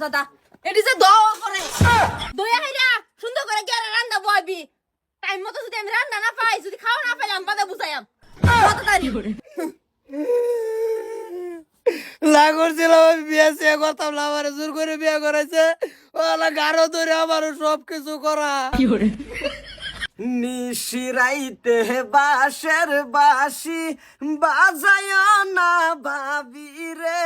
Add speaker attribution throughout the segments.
Speaker 1: দাদা এটি যে দোয়া করে দয়া হইরা সুন্দর করে গেরে রান্না বইবি টাইম মতো যদি আমি রান্না না পাই যদি খাওয়া না পাইলাম বাদে বুঝাইম কতটারি
Speaker 2: লাগছিল বিয়ে সে করতাম না আমার জোর করে বিয়ে করাইছে ওলা গারো ধরে আমার সব কিছু করা নিশিরাইতে বাঁশের বাঁশি বাজায় না ভাবি রে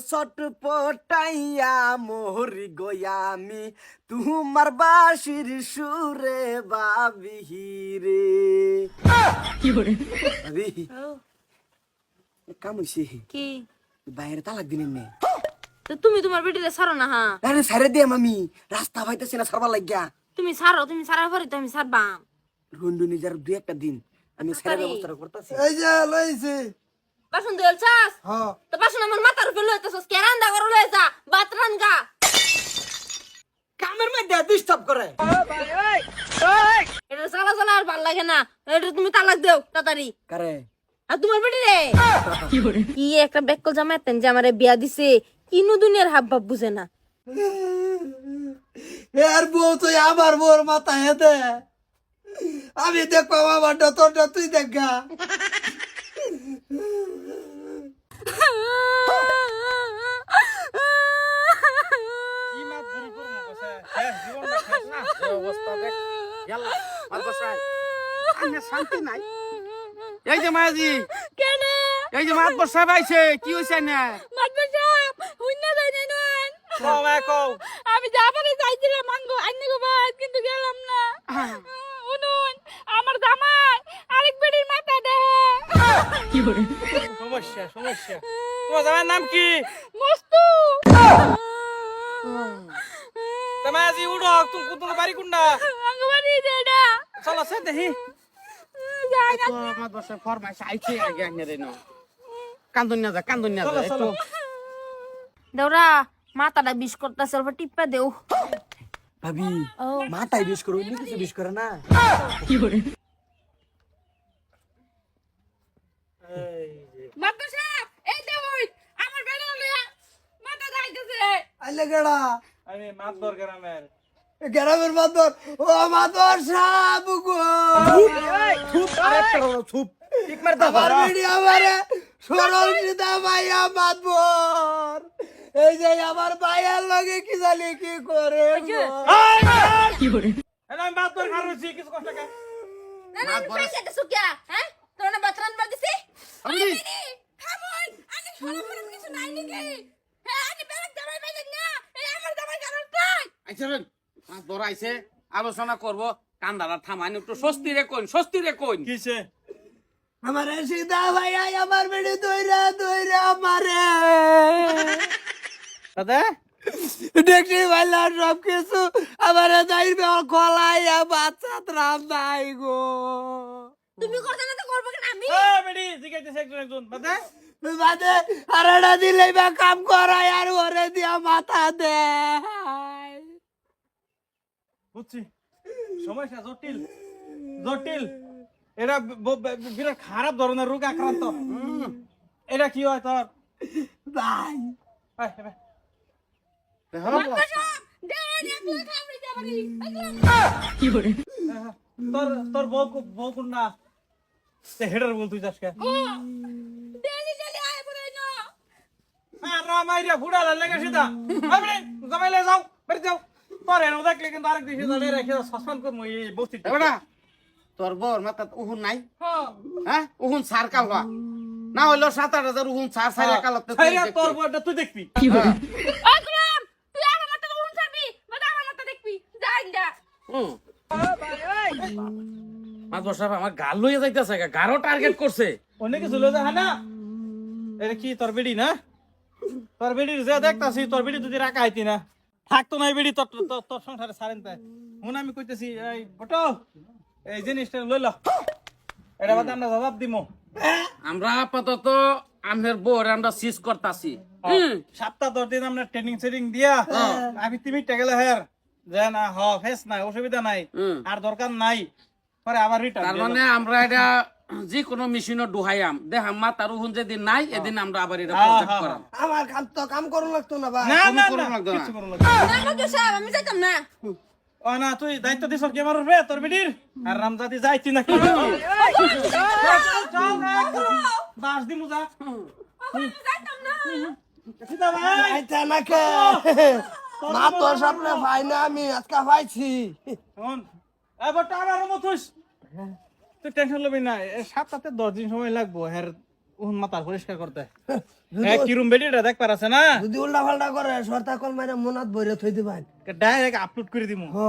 Speaker 2: ছটপটাইয়া মোহরি গোয়ামি তোমার বাঁশির সুরে ভাবি রে ভাবি কাম হইছে
Speaker 1: কি
Speaker 2: বাইরে তালাক দিন নে
Speaker 1: তো তুমি তোমার বেটিরে ছাড়ো না হ্যাঁ
Speaker 2: আরে সারে দিয়ে মামি রাস্তা পাইতেছি না সারবার লাগিয়া
Speaker 1: তুমি ছাড়ার পরে তো আমি ছাড়বাম
Speaker 2: রুন্ডু নিজের দুই একটা দিন আমি সারা ব্যবস্থা করতেছি
Speaker 3: এই যে লইছি
Speaker 1: বাসন দইল চাস
Speaker 3: হ্যাঁ
Speaker 1: তো বাসন আমার মাথার উপর লইতেছস কে রান্দা করে লই যা ভাত রানগা
Speaker 2: কামের মধ্যে ডিস্টার্ব করে
Speaker 1: এটা জ্বালা আর ভাল লাগে না এটা তুমি তালাক দেও তাড়াতাড়ি
Speaker 2: কারে
Speaker 1: আর তোমার বেটি রে কি একটা বেকল জামাইতেন যে আমারে বিয়া দিছে কিনো দুনিয়ার হাব ভাব বুঝে না
Speaker 3: এর বউ তুই আমার বউর মাথা হেতে আমি দেখবো আমারটা তোরটা তুই দেখা
Speaker 2: শান্তি নাই এই যে মায়াজি
Speaker 1: কেন
Speaker 2: এই যে মাত বসা পাইছে কি হইছে না
Speaker 1: মাতবে সাপ হুইনা যাই নেন
Speaker 2: কও
Speaker 1: আমি যাবারে চাইছিলাম মাঙ্গো আইনে গো ভাই কিন্তু গেলাম না উনুন আমার জামাই আরেক বেটির মাথা দে কি করে
Speaker 2: সমস্যা তোমার জামার নাম কি
Speaker 1: মস্তু
Speaker 2: মায়াজি উড়ো তুমি বাড়ি কোনটা
Speaker 1: আঙ্গো বাড়ি দেডা
Speaker 2: চলো সে দেখি
Speaker 1: যাই না
Speaker 2: আমার বসে ফরমাইশ আইছে আগে আগে রে নো কান্দুন না যা একটু
Speaker 1: দেওরা মাথাটা বিষ করতেছে অল্প টিপা দেও
Speaker 2: ভাবি মাথায় বিষ করো অন্য কিছু বিষ করে না
Speaker 1: কি করে মাতবে সাপ এই দেউই আমার বেলা লইয়া মাথা যাইতেছে
Speaker 3: আইলে গেড়া
Speaker 2: আমি মাতবর গ্রামের
Speaker 3: গ্রামের মাতবর ও মাতবর সাপ গো
Speaker 2: থুপ ঠিক মার দাও
Speaker 3: আমার বেটি আমারে সরল সিধা মাইয়া মাতবর এই যে আমার ভাইয়ার লগে কি জানি কি করে
Speaker 2: কি করে আমি মাতবর খারছি কিছু কষ্ট কা
Speaker 1: না না পয়সা দে সুকিয়া হ্যাঁ তোর না বাতরান বাদিছি
Speaker 2: আমি
Speaker 1: খামুন আনি ফরম কিছু নাই নাকি হ্যাঁ আনি বেলাক জামাই পাইলেন না এই আমার জামাই কারণ তাই
Speaker 4: আইছে মাতবর আইছে আলোচনা করব কান্দারা থামানি একটু স্বস্তি রে কোন
Speaker 2: কিছে
Speaker 3: আমার সিধা ভাইয়া আমার বেটি দইরা মারে
Speaker 2: দাদা
Speaker 3: দেখছি ভাইলা সব কিছু আমার যাইবে খলাইয়া বাচ্চা ত্রাম নাই গো
Speaker 1: তুমি করতে না তো করব কেন আমি
Speaker 2: বেডি জিগাইতেছে একজন দাদা
Speaker 3: বাদে আরেডা দিলে বা কাম করাই আর ওরে দিয়া মাথা দে
Speaker 2: বুঝছি সমস্যা জটিল এটা বিরাট খারাপ ধরনের রোগ আক্রান্ত এটা কি হয় তোর
Speaker 3: ভাই
Speaker 1: কি করে
Speaker 2: তোর বউ কোন না হেডার বল তুই যাস কে
Speaker 1: ডেলি আয় পড়ে না
Speaker 2: রামাইরা ফুড়ালা লেগে সিধা আপনি জমাইলে যাও বের যাও তোর এনে দেখলে কিন্তু আরেক দিকে দাঁড়িয়ে রেখে সাসপেন্ড করব এই বস্তি
Speaker 4: এবারে তোর বর মাথা উহুন নাই হ্যাঁ উহুন সার কাল হওয়া না হইলো ৭-৮ উহুন সার কালতে
Speaker 2: তোর বউটা তুই দেখবি
Speaker 1: আকরাম তুই আমার মাথা কোন ছাড়বি বাদা আমার মাথা দেখবি যাই না
Speaker 4: মাতবর সাহেব আমার গাল লইয়া যাইতাছে গারো টার্গেট করছে
Speaker 2: অনেক কিছু লয়ে যা না এটা কি তোর বেডি না তোর বেডির যে দেখতাছি তোর বেডি যদি রাখা হইতি না থাকতো না এই বেডি তোর সংসারে ছাড়েন তাই মনে আমি কইতেছি এই বটো এই জিনিসটা লইল এটা বাদে আমরা জবাব দিমু
Speaker 4: আমরা আপাতত আমের বউরে আমরা সিজ করতাছি
Speaker 2: সপ্তাহ 10 দিন আমরা ট্রেনিং সেটিং দিয়া আমি তুমি টেগেলে হের যে না ফেস নাই অসুবিধা নাই আর দরকার নাই পরে আবার রিটার্ন
Speaker 4: তার মানে আমরা এটা যে কোনো মেশিনও ডুহাইয়াম দেখাম মা তার উহুন যেদিন নাই এদিন আমরা আবার এটা প্রজেক্ট করাম
Speaker 3: আমার কাম করুন লাগতো না ভাই
Speaker 2: না
Speaker 4: তুমি
Speaker 2: না
Speaker 4: করুন
Speaker 2: না
Speaker 4: লাগতো না।
Speaker 2: কিছু করুন লাগতো না।
Speaker 1: না না সাহেব আমি যাইতাম না
Speaker 2: ও না তুই দায়িত্ব দিছ কে মারুর বে তোর বেডির আর রামজাতি যাইতি না কি চল না বাস দিমু যা
Speaker 1: আমি যাইতাম না
Speaker 2: সীতা ভাই
Speaker 3: আইতা না কে মা তোর সামনে ভাই না আমি আজকে পাইছি
Speaker 2: শোন এবার টাকার মতোস তুই টেনশন লবি না 7-10 দিন সময় লাগবো হের উহুন মাথার পরিষ্কার করতে হ্যাঁ কি রুম বেডিটা দেখ পারাছে না
Speaker 3: যদি উল্টা পাল্টা করে সরতা কল মাইরা মনাত ভরে থই দিবেন
Speaker 2: ডাইরেক্ট আপলোড করে দিমু
Speaker 3: হ